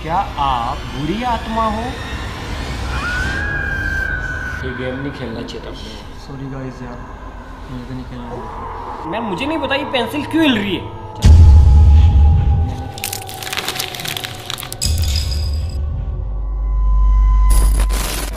क्या आप बुरी आत्मा हो? ये गेम नहीं खेलना चाहिए था अपने। सॉरी गाइस यार, मुझे तो नहीं खेलना। मुझे नहीं पता ये पेंसिल क्यों हिल रही है।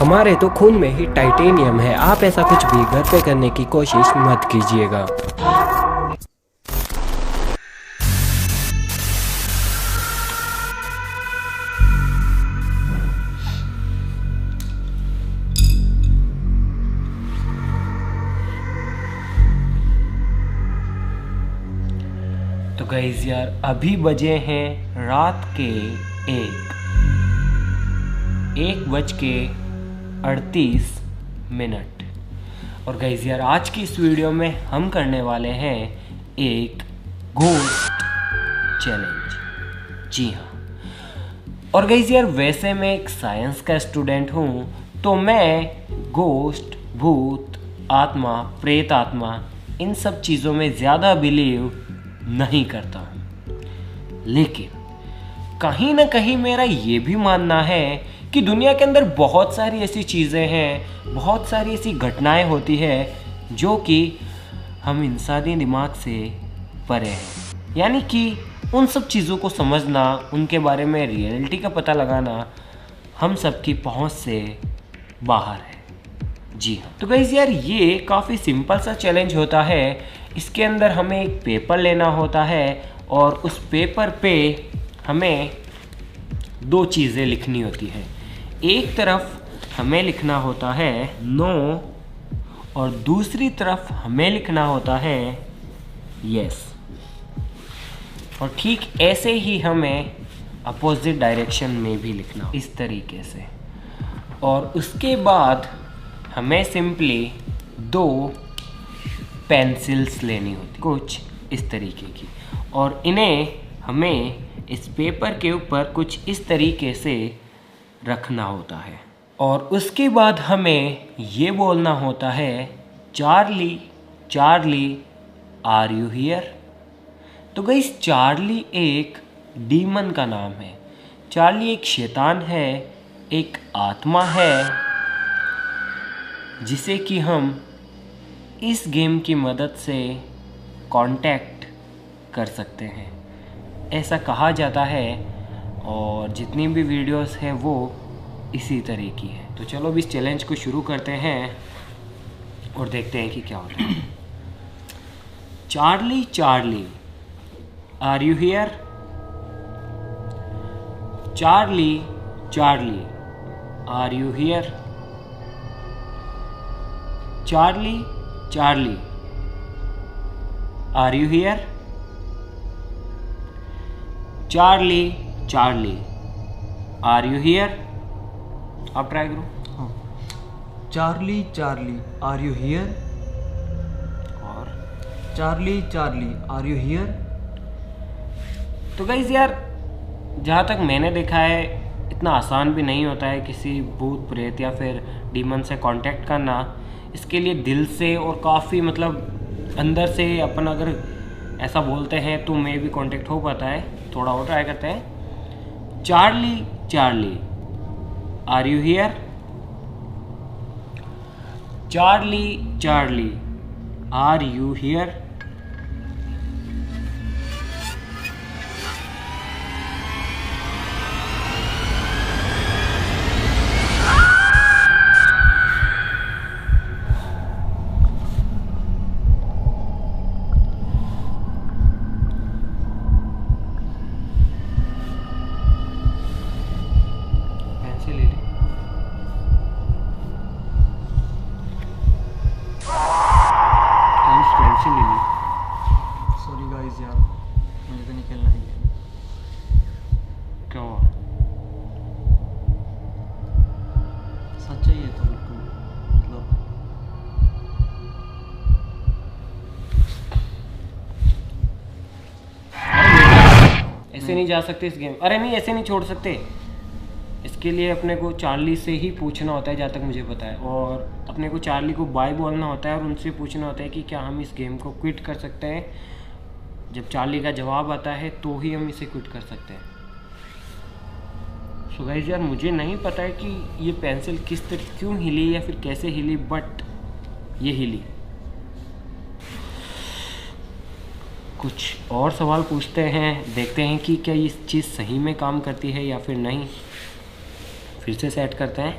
हमारे तो खून में ही टाइटेनियम है। आप ऐसा कुछ भी घर पे करने की कोशिश मत कीजिएगा। तो गाइस यार, अभी बजे हैं रात के 1:38। और गाइस यार, आज की इस वीडियो में हम करने वाले हैं एक घोस्ट चैलेंज। जी हाँ। और गाइस यार, वैसे मैं एक साइंस का स्टूडेंट हूँ, तो मैं घोस्ट, भूत, आत्मा, प्रेत आत्मा, इन सब चीज़ों में ज़्यादा बिलीव नहीं करता हूँ। लेकिन कहीं ना कहीं मेरा ये भी मानना है कि दुनिया के अंदर बहुत सारी ऐसी चीज़ें हैं, बहुत सारी ऐसी घटनाएं होती है जो कि हम इंसानी दिमाग से परे हैं। यानी कि उन सब चीज़ों को समझना, उनके बारे में रियलिटी का पता लगाना हम सबकी पहुंच से बाहर है। जी हाँ। तो गाइस यार, ये काफ़ी सिंपल सा चैलेंज होता है। इसके अंदर हमें एक पेपर लेना होता है और उस पेपर पे हमें दो चीज़ें लिखनी होती है। एक तरफ हमें लिखना होता है नो और दूसरी तरफ हमें लिखना होता है यस। और ठीक ऐसे ही हमें अपोजिट डायरेक्शन में भी लिखना, इस तरीके से। और उसके बाद हमें सिंपली दो पेंसिल्स लेनी होती, कुछ इस तरीके की, और इन्हें हमें इस पेपर के ऊपर कुछ इस तरीके से रखना होता है। और उसके बाद हमें ये बोलना होता है Charlie, Charlie are you here. तो गाइस, चार्ली एक डीमन का नाम है। चार्ली एक शैतान है, एक आत्मा है, जिसे कि हम इस गेम की मदद से कांटेक्ट कर सकते हैं, ऐसा कहा जाता है। और जितनी भी वीडियोस हैं वो इसी तरह की है। तो चलो अब इस चैलेंज को शुरू करते हैं और देखते हैं कि क्या होता है। Charlie, Charlie are you here. Charlie, Charlie are you here. Charlie, Charlie are you here. Charlie, Charlie are you here. आप ट्राई करो। Charlie, Charlie are you here. और Charlie, Charlie are you here. तो guys यार, जहाँ तक मैंने देखा है, इतना आसान भी नहीं होता है किसी भूत, प्रेत या फिर डीमन से कांटेक्ट करना। इसके लिए दिल से और काफ़ी मतलब अंदर से अपन अगर ऐसा बोलते हैं तो मे भी कांटेक्ट हो पाता है। थोड़ा और ट्राई करते हैं। Charlie, Charlie are you here. Charlie, Charlie are you here. Sorry guys यार, मुझे तो नहीं खेलना है। क्या हुआ? सच्चा ही है तो बिल्कुल, मतलब ऐसे नहीं जा सकते इस गेम। अरे नहीं, ऐसे नहीं छोड़ सकते। इसके लिए अपने को चार्ली से ही पूछना होता है, जहाँ तक मुझे पता है। और अपने को चार्ली को बाय बोलना होता है और उनसे पूछना होता है कि क्या हम इस गेम को क्विट कर सकते हैं। जब चार्ली का जवाब आता है तो ही हम इसे क्विट कर सकते हैं। सो गाइस यार मुझे नहीं पता है कि ये पेंसिल किस तरह क्यों हिली या फिर कैसे हिली, बट ये हिली। कुछ और सवाल पूछते हैं, देखते हैं कि क्या ये चीज़ सही में काम करती है या फिर नहीं। फिर से सेट करते हैं।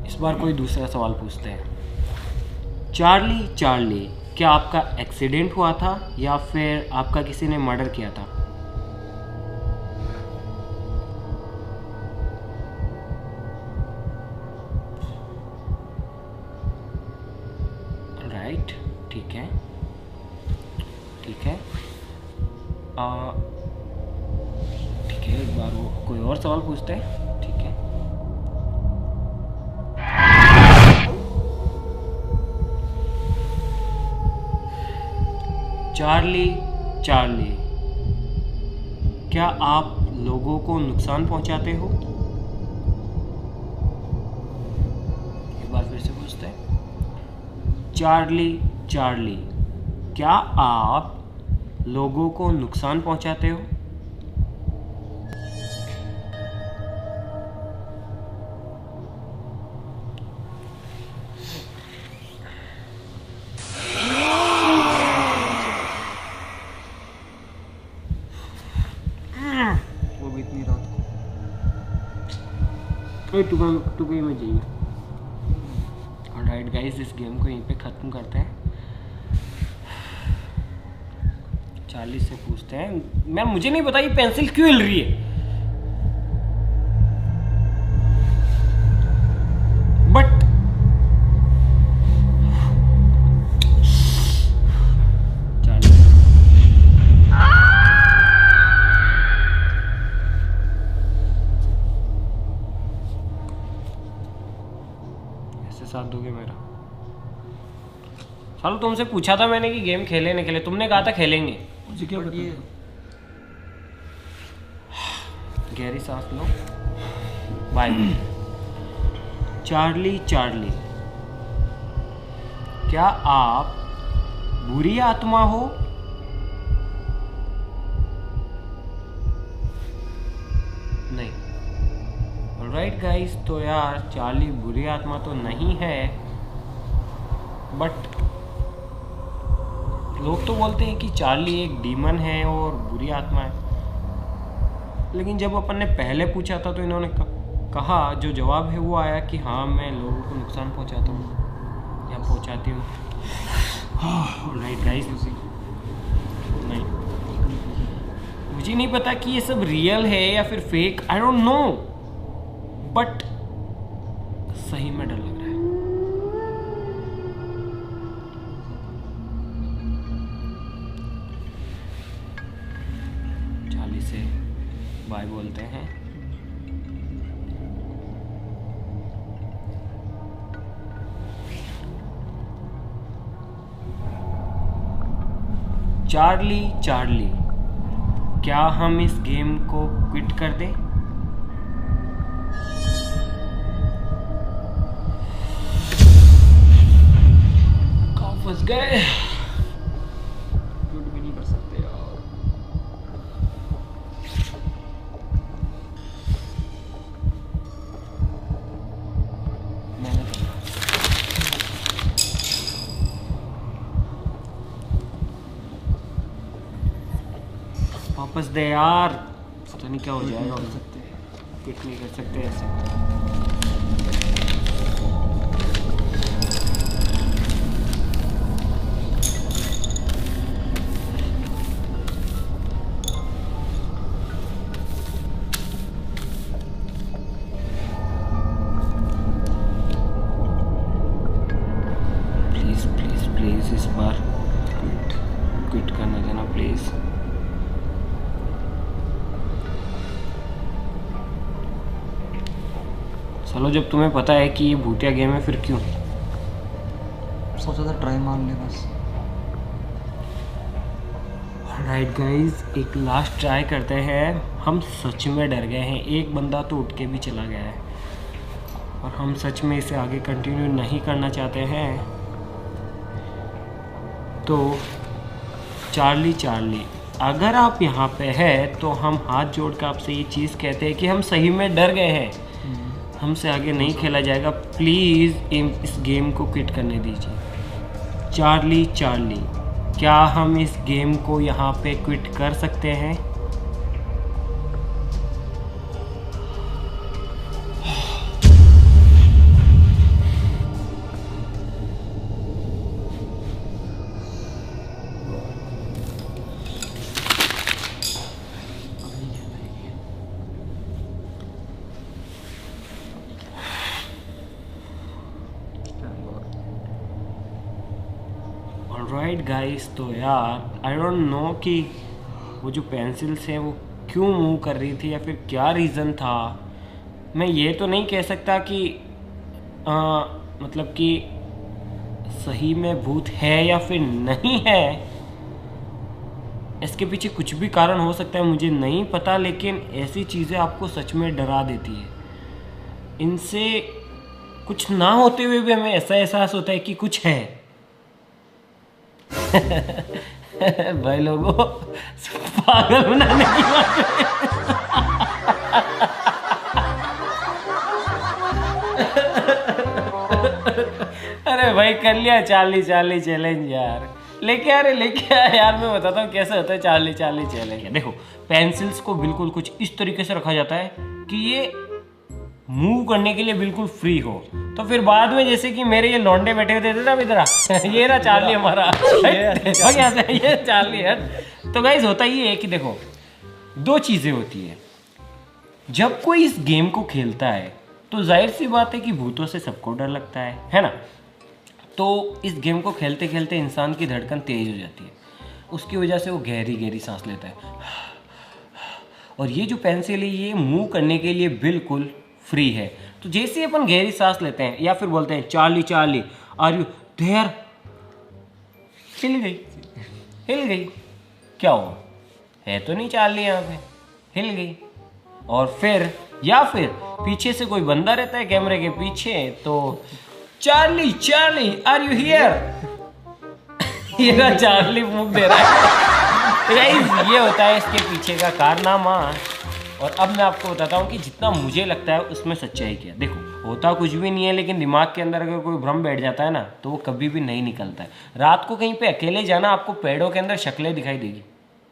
इस बार कोई दूसरा सवाल पूछते हैं। चार्ली चार्ली, क्या आपका एक्सीडेंट हुआ था या फिर आपका किसी ने मर्डर किया था? राइट, ठीक है ठीक है ठीक है। एक बार वो कोई और सवाल पूछते हैं, ठीक है। चार्ली चार्ली, क्या आप लोगों को नुकसान पहुंचाते हो? एक बार फिर से पूछते हैं। चार्ली चार्ली, क्या आप लोगों को नुकसान पहुंचाते हो? वो भी इतनी रात को। टुकड़ी में चाहिए। ऑलराइट गाइस, इस गेम को यहीं पे ख़त्म करते हैं। चार्ली से पूछते हैं। मैम मुझे नहीं पता ये पेंसिल क्यों हिल रही है, बट ऐसे साथ दोगे मेरा? चलो, तुमसे पूछा था मैंने कि गेम खेले नहीं खेले, तुमने कहा था खेलेंगे। मुझे क्या पता? गहरी सांस लो। बाय। चार्ली चार्ली, क्या आप बुरी आत्मा हो? नहीं। ऑलराइट गाइस, तो यार चार्ली बुरी आत्मा तो नहीं है, बट लोग तो बोलते हैं कि चार्ली एक डीमन है और बुरी आत्मा है। लेकिन जब अपन ने पहले पूछा था तो इन्होंने कहा, जो जवाब है वो आया कि हाँ मैं लोगों को नुकसान पहुंचाता हूँ या पहुंचाती हूँ। राइट गाइस, नहीं, मुझे नहीं पता कि ये सब रियल है या फिर fake, I don't know, but सही में डर लग रहा है। चार्ली से बाय बोलते हैं। चार्ली चार्ली, क्या हम इस गेम को क्विट कर दें? कहाँ फंस गए? क्विट भी नहीं कर सकते यार। मैंने तो वापस दे यार, पता नहीं क्या हो जाएगा। कर सकते। क्विट नहीं कर सकते ऐसे। प्लीज प्लीज प्लीज इस बार क्विट करने देना प्लीज। चलो, जब तुम्हें पता है कि ये भूतिया गेम है फिर क्यों? सोचा था ट्राई मार ले बस। राइट गाइस, एक लास्ट ट्राई करते हैं। हम सच में डर गए हैं, एक बंदा तो उठ के भी चला गया है और हम सच में इसे आगे कंटिन्यू नहीं करना चाहते हैं। तो चार्ली चार्ली, अगर आप यहाँ पे हैं तो हम हाथ जोड़ कर आपसे ये चीज़ कहते हैं कि हम सही में डर गए हैं, हमसे आगे नहीं खेला जाएगा। प्लीज़ इस गेम को क्विट करने दीजिए। चार्ली चार्ली, क्या हम इस गेम को यहाँ पे क्विट कर सकते हैं? ऑलराइट गाइस, तो यार आई डोंट नो कि वो जो पेंसिल्स हैं वो क्यों मूव कर रही थी या फिर क्या रीज़न था। मैं ये तो नहीं कह सकता कि मतलब कि सही में भूत है या फिर नहीं है। इसके पीछे कुछ भी कारण हो सकता है, मुझे नहीं पता, लेकिन ऐसी चीज़ें आपको सच में डरा देती है। इनसे कुछ ना होते हुए भी हमें ऐसा एहसास होता है कि कुछ है। भाई लोगों, पागल बनाने की बात अरे भाई कर लिया चार्ली चार्ली चैलेंज यार। लेके आ यार, मैं बताता हूँ कैसे होता है चार्ली चार्ली चैलेंज। देखो, पेंसिल्स को बिल्कुल कुछ इस तरीके से रखा जाता है कि ये मूव करने के लिए बिल्कुल फ्री हो। तो फिर बाद में जैसे कि मेरे ये लौंडे बैठे हुए थे ना इधर, ये रहा चार्ली हमारा, ये चार्ली है। तो गाइस होता ये है कि देखो, दो चीज़ें होती है। जब कोई इस गेम को खेलता है तो जाहिर सी बात है कि भूतों से सबको डर लगता है ना। तो इस गेम को खेलते खेलते इंसान की धड़कन तेज हो जाती है, उसकी वजह से वो गहरी गहरी सांस लेता है। और ये जो पेंसिल है ये मूव करने के लिए बिल्कुल फ्री है। तो जैसे ही अपन गहरी सांस लेते हैं या फिर बोलते हैं Charlie Charlie are you there, हिल गई। क्या हुआ, है तो नहीं चार्ली यहाँ पे, हिल गई। और फिर या फिर पीछे से कोई बंदा रहता है कैमरे के पीछे, तो Charlie Charlie are you here, ये चार्ली मुंह दे रहा है। ये होता है इसके पीछे का कारनामा। और अब मैं आपको बताता हूँ कि जितना मुझे लगता है उसमें सच्चाई क्या है। देखो, होता कुछ भी नहीं है, लेकिन दिमाग के अंदर अगर कोई भ्रम बैठ जाता है ना तो वो कभी भी नहीं निकलता है। रात को कहीं पे अकेले जाना, आपको पेड़ों के अंदर शक्लें दिखाई देगी,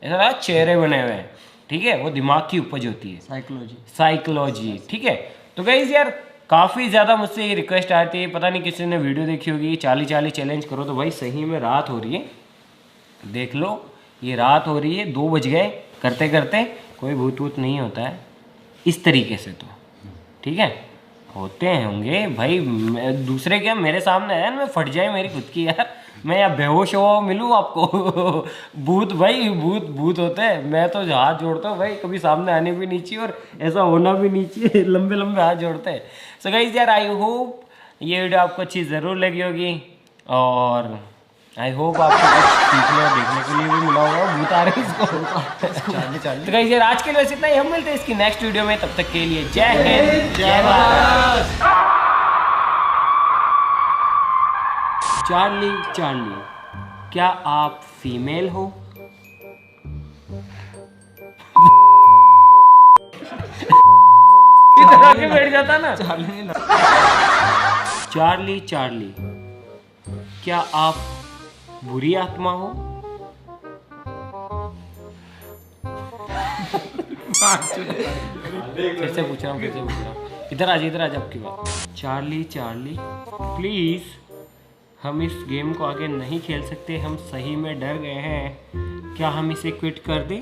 ऐसा चेहरे बने हुए हैं, ठीक है, वो दिमाग की उपज होती है, साइकोलॉजी, ठीक है। तो गाइस यार, काफ़ी ज़्यादा मुझसे ये रिक्वेस्ट आती है, पता नहीं किसी ने वीडियो देखी होगी, चार्ली चार्ली चैलेंज करो। तो भाई सही में रात हो रही है, देख लो ये रात हो रही है, 2 बज गए। करते करते कोई भूत वूत नहीं होता है इस तरीके से, तो ठीक है, होते होंगे भाई। दूसरे क्या मेरे सामने है, मैं फट जाए मेरी खुद की यार, मैं या बेहोश हो मिलूँ आपको। भूत भाई, भूत होते हैं। मैं तो हाथ जोड़ता हूँ भाई, कभी सामने आने भी नहीं चाहिए और ऐसा होना भी नहीं चाहिए। लंबे लंबे हाथ जोड़ते हैं। सो गाइस यार, आई होप ये वीडियो आपको अच्छी ज़रूर लगी होगी और आई होप आपको कुछ सीखने और देखने के लिए भी मिला होगा। भूत आ रहे इसको। तो गाइस यार, आज के लिए बस इतना ही। हम मिलते हैं इसकी नेक्स्ट वीडियो में, तब तक के लिए जय हिंद जय भारत। चार्ली चार्ली, क्या आप फीमेल हो? इधर आके बैठ जाता ना चार्ली चार्ली, क्या आप बुरी आत्मा हो? फिर से पूछ रहा हूँ। इधर आ जा आपकी बात। चार्ली चार्ली प्लीज, हम इस गेम को आगे नहीं खेल सकते, हम सही में डर गए हैं, क्या हम इसे क्विट कर दें?